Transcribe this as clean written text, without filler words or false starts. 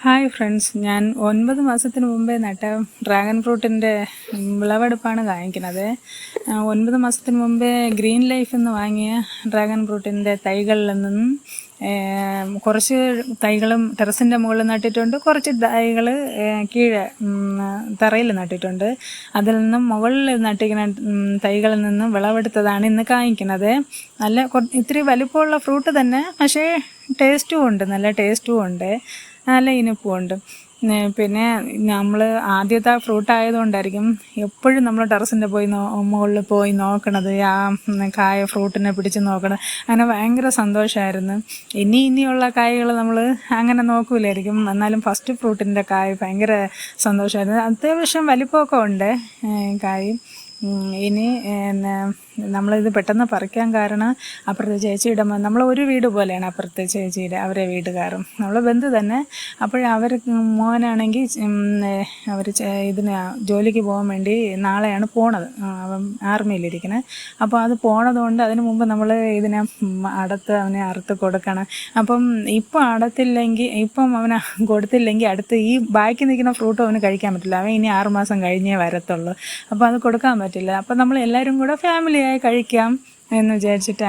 Hi friends, ഞാൻ 9 മാസത്തിന് മുമ്പേ നട്ട ഡ്രാഗൺ ഫ്രൂട്ടിൻ്റെ വിളവെടുപ്പാണ് കാണിക്കുന്നത്. 9 മാസത്തിന് മുമ്പേ ഗ്രീൻ ലൈഫ് എന്ന് വാങ്ങിയ ഡ്രാഗൺ ഫ്രൂട്ടിൻ്റെ തൈകളിൽ നിന്നും കുറച്ച് തൈകളും ടെറസിൻ്റെ മുകളിൽ നട്ടിട്ടുണ്ട്, കുറച്ച് തൈകൾ കീഴെ തറയിൽ നട്ടിട്ടുണ്ട്. അതിൽ നിന്നും മുകളിൽ നട്ടിരിക്കുന്ന തൈകളിൽ നിന്നും വിളവെടുത്തതാണ് ഇന്ന് കാണിക്കുന്നത്. നല്ല ഇത്തിരി വലിപ്പമുള്ള ഫ്രൂട്ട് തന്നെ, പക്ഷേ ടേസ്റ്റും ഉണ്ട്, നല്ല ടേസ്റ്റും ഉണ്ട്, നല്ല ഇനിപ്പുമുണ്ട്. പിന്നെ നമ്മൾ ആദ്യത്തെ ഫ്രൂട്ട് ആയതുകൊണ്ടായിരിക്കും എപ്പോഴും നമ്മൾ ടെറസിൻ്റെ മുകളിൽ പോയി നോക്കണത്, ആ കായ ഫ്രൂട്ടിനെ പിടിച്ച് നോക്കണം. അങ്ങനെ ഭയങ്കര സന്തോഷമായിരുന്നു. ഇനിയുള്ള കായകൾ നമ്മൾ അങ്ങനെ നോക്കൂലായിരിക്കും, എന്നാലും ഫസ്റ്റ് ഫ്രൂട്ടിൻ്റെ കായ ഭയങ്കര സന്തോഷമായിരുന്നു. അത്യാവശ്യം വലിപ്പമൊക്കെ ഉണ്ട് കായ്. ഇനി നമ്മളിത് പെട്ടെന്ന് പറിക്കാൻ കാരണം അപ്പുറത്തെ ചേച്ചിയുടെ നമ്മൾ ഒരു വീട് പോലെയാണ് അപ്പുറത്തെ ചേച്ചിയുടെ, അവരെ വീട്ടുകാരും നമ്മൾ ബന്ധു തന്നെ. അവർ മോനാണെങ്കിൽ അവർ ഇതിന് ജോലിക്ക് പോകാൻ വേണ്ടി നാളെയാണ് പോണത്, അവൻ ആർമിയിലിരിക്കുന്നത്. അപ്പോൾ അത് പോണതുകൊണ്ട് അതിന് മുമ്പ് നമ്മൾ ഇതിനെ അവനെ അറുത്ത് കൊടുക്കണം. അപ്പം ഇപ്പം അവന് കൊടുത്തില്ലെങ്കിൽ അടുത്ത് ഈ ബാക്കി നിൽക്കുന്ന ഫ്രൂട്ടും അവന് കഴിക്കാൻ പറ്റില്ല. അവൻ ഇനി 6 മാസം കഴിഞ്ഞേ വരത്തുള്ളൂ. അപ്പോൾ അത് കൊടുക്കാൻ പറ്റില്ല. അപ്പോൾ നമ്മൾ എല്ലാവരും കൂടെ ഫാമിലിയായി കഴിക്കാം എന്ന് വിചാരിച്ചിട്ട്